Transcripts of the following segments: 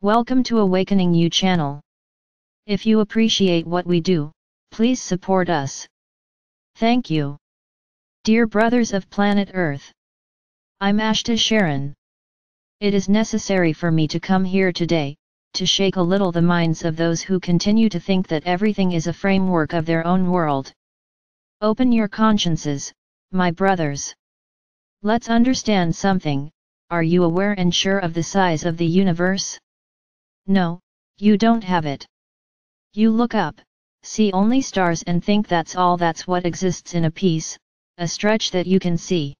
Welcome to Awakening You channel. If you appreciate what we do, please support us. Thank you. Dear brothers of planet Earth, I'm Ashtar Sheran. It is necessary for me to come here today, to shake a little the minds of those who continue to think that everything is a framework of their own world. Open your consciences, my brothers. Let's understand something. Are you aware and sure of the size of the universe? No, you don't have it. You look up, see only stars and think that's all. That's what exists in a piece, a stretch that you can see.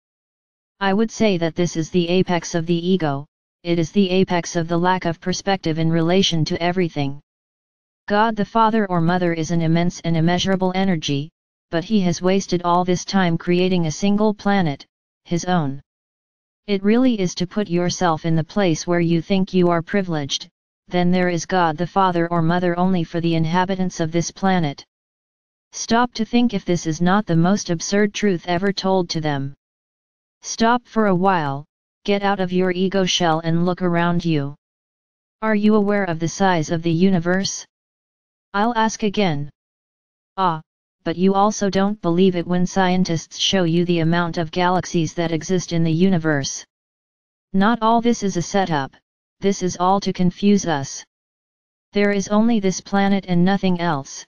I would say that this is the apex of the ego, it is the apex of the lack of perspective in relation to everything. God the Father or Mother is an immense and immeasurable energy, but he has wasted all this time creating a single planet, his own. It really is to put yourself in the place where you think you are privileged. Then there is God the Father or Mother only for the inhabitants of this planet. Stop to think if this is not the most absurd truth ever told to them. Stop for a while, get out of your ego shell and look around you. Are you aware of the size of the universe? I'll ask again. But you also don't believe it when scientists show you the amount of galaxies that exist in the universe. Not all this is a setup, this is all to confuse us. There is only this planet and nothing else.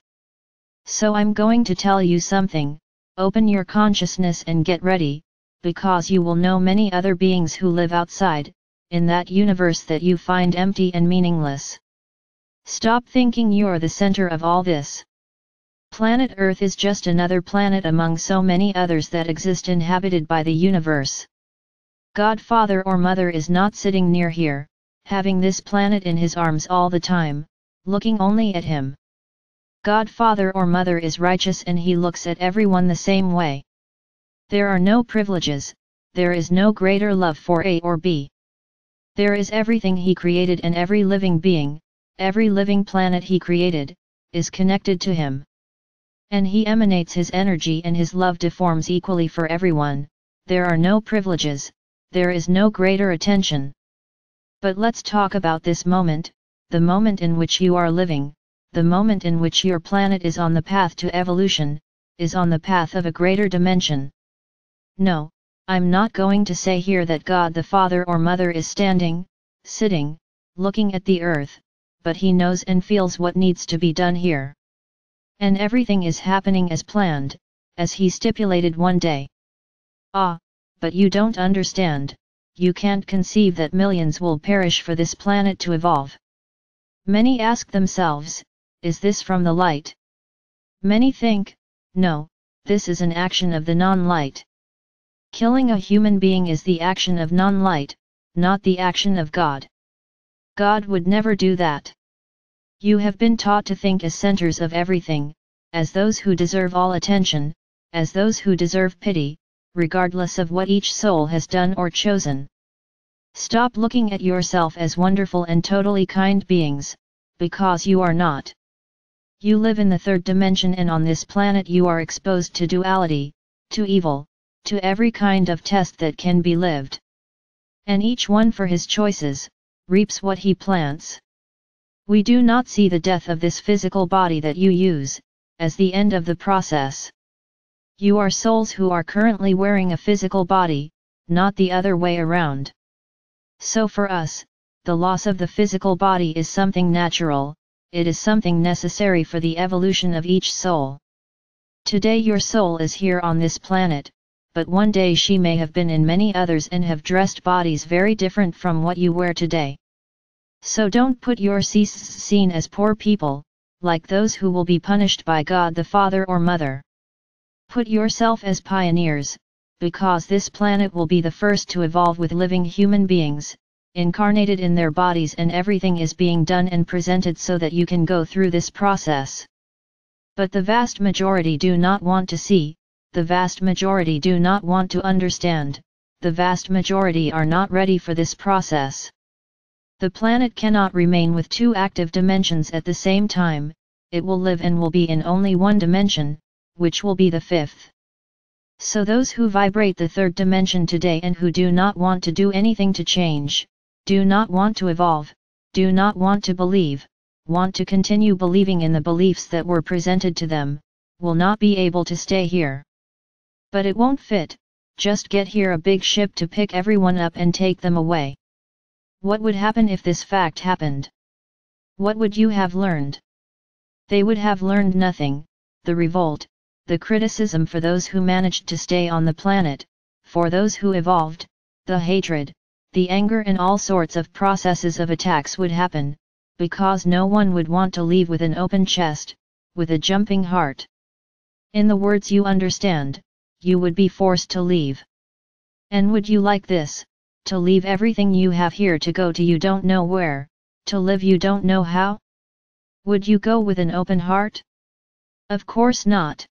So I'm going to tell you something, open your consciousness and get ready, because you will know many other beings who live outside, in that universe that you find empty and meaningless. Stop thinking you're the center of all this. Planet Earth is just another planet among so many others that exist inhabited by the universe. God Father or Mother is not sitting near here, having this planet in his arms all the time, looking only at him. God Father or Mother is righteous and he looks at everyone the same way. There are no privileges, there is no greater love for A or B. There is everything he created and every living being, every living planet he created, is connected to him. And he emanates his energy and his love deforms equally for everyone. There are no privileges, there is no greater attention. But let's talk about this moment, the moment in which you are living, the moment in which your planet is on the path to evolution, is on the path of a greater dimension. No, I'm not going to say here that God the Father or Mother is standing, sitting, looking at the earth, but he knows and feels what needs to be done here. And everything is happening as planned, as he stipulated one day. But you don't understand, you can't conceive that millions will perish for this planet to evolve. Many ask themselves, is this from the light? Many think, no, this is an action of the non-light. Killing a human being is the action of non-light, not the action of God. God would never do that. You have been taught to think as centers of everything, as those who deserve all attention, as those who deserve pity, regardless of what each soul has done or chosen. Stop looking at yourself as wonderful and totally kind beings, because you are not. You live in the third dimension and on this planet you are exposed to duality, to evil, to every kind of test that can be lived. And each one for his choices, reaps what he plants. We do not see the death of this physical body that you use, as the end of the process. You are souls who are currently wearing a physical body, not the other way around. So for us, the loss of the physical body is something natural, it is something necessary for the evolution of each soul. Today your soul is here on this planet, but one day she may have been in many others and have dressed bodies very different from what you wear today. So don't put your seen as poor people, like those who will be punished by God the Father or Mother. Put yourself as pioneers, because this planet will be the first to evolve with living human beings, incarnated in their bodies, and everything is being done and presented so that you can go through this process. But the vast majority do not want to see, the vast majority do not want to understand, the vast majority are not ready for this process. The planet cannot remain with two active dimensions at the same time, it will live and will be in only one dimension, which will be the fifth. So those who vibrate the third dimension today and who do not want to do anything to change, do not want to evolve, do not want to believe, want to continue believing in the beliefs that were presented to them, will not be able to stay here. But it won't fit, just get here a big ship to pick everyone up and take them away. What would happen if this fact happened? What would you have learned? They would have learned nothing, the revolt, the criticism for those who managed to stay on the planet, for those who evolved, the hatred, the anger and all sorts of processes of attacks would happen, because no one would want to leave with an open chest, with a jumping heart. In the words you understand, you would be forced to leave. And would you like this, to leave everything you have here to go to you don't know where, to live you don't know how? Would you go with an open heart? Of course not.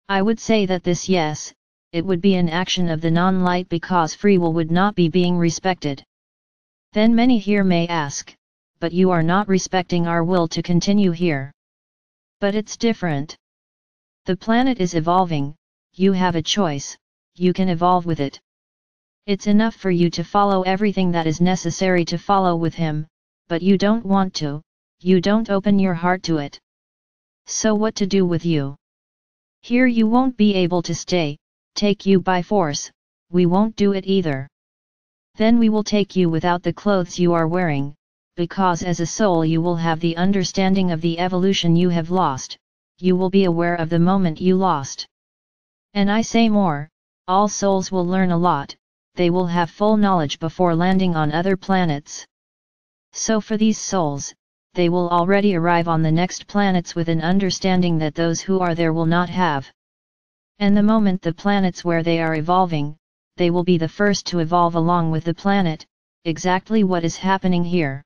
I would say that this yes, it would be an action of the non-light because free will would not be being respected. Then many here may ask, but you are not respecting our will to continue here. But it's different. The planet is evolving, you have a choice, you can evolve with it. It's enough for you to follow everything that is necessary to follow with him, but you don't want to, you don't open your heart to it. So what to do with you? Here you won't be able to stay, take you by force, we won't do it either. Then we will take you without the clothes you are wearing, because as a soul you will have the understanding of the evolution you have lost, you will be aware of the moment you lost. And I say more, all souls will learn a lot, they will have full knowledge before landing on other planets. So for these souls, they will already arrive on the next planets with an understanding that those who are there will not have. And the moment the planets where they are evolving, they will be the first to evolve along with the planet, exactly what is happening here.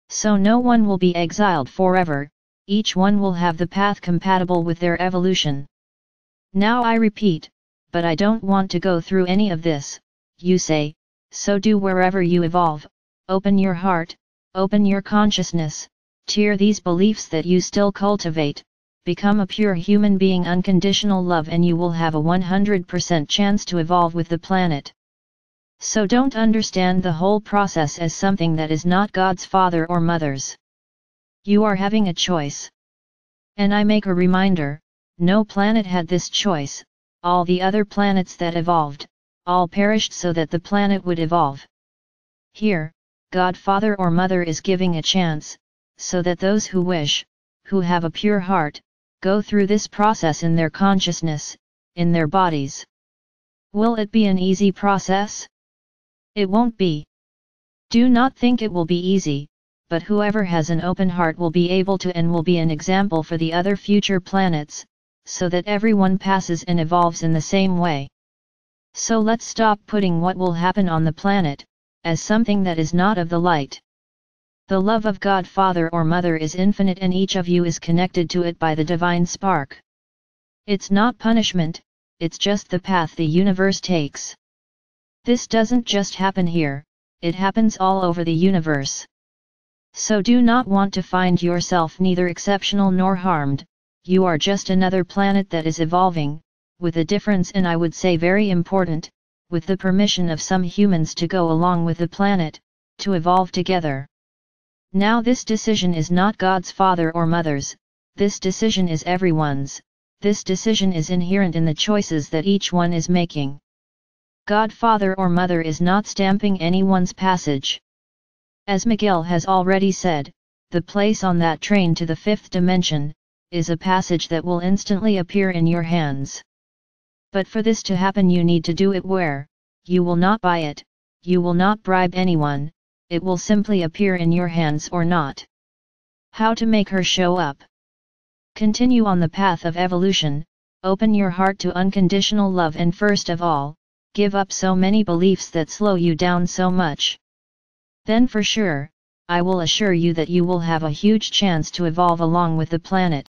So no one will be exiled forever, each one will have the path compatible with their evolution. Now I repeat, but I don't want to go through any of this, you say, so do wherever you evolve, open your heart, open your consciousness, tear these beliefs that you still cultivate, become a pure human being, unconditional love, and you will have a 100% chance to evolve with the planet. So don't understand the whole process as something that is not God's father or mother's. You are having a choice. And I make a reminder, no planet had this choice, all the other planets that evolved, all perished so that the planet would evolve. Here, God Father or Mother is giving a chance, so that those who wish, who have a pure heart, go through this process in their consciousness, in their bodies. Will it be an easy process? It won't be. Do not think it will be easy, but whoever has an open heart will be able to and will be an example for the other future planets, so that everyone passes and evolves in the same way. So let's stop putting what will happen on the planet, as something that is not of the light. The love of God Father or Mother is infinite and each of you is connected to it by the divine spark. It's not punishment, it's just the path the universe takes. This doesn't just happen here, it happens all over the universe. So do not want to find yourself neither exceptional nor harmed, you are just another planet that is evolving, with a difference, and I would say very important, with the permission of some humans to go along with the planet, to evolve together. Now this decision is not God's father or mother's, this decision is everyone's, this decision is inherent in the choices that each one is making. God Father or Mother is not stamping anyone's passage. As Miguel has already said, the place on that train to the fifth dimension, is a passage that will instantly appear in your hands. But for this to happen you need to do it where, you will not buy it, you will not bribe anyone, it will simply appear in your hands or not. How to make her show up? Continue on the path of evolution, open your heart to unconditional love, and first of all, give up so many beliefs that slow you down so much. Then for sure, I will assure you that you will have a huge chance to evolve along with the planet.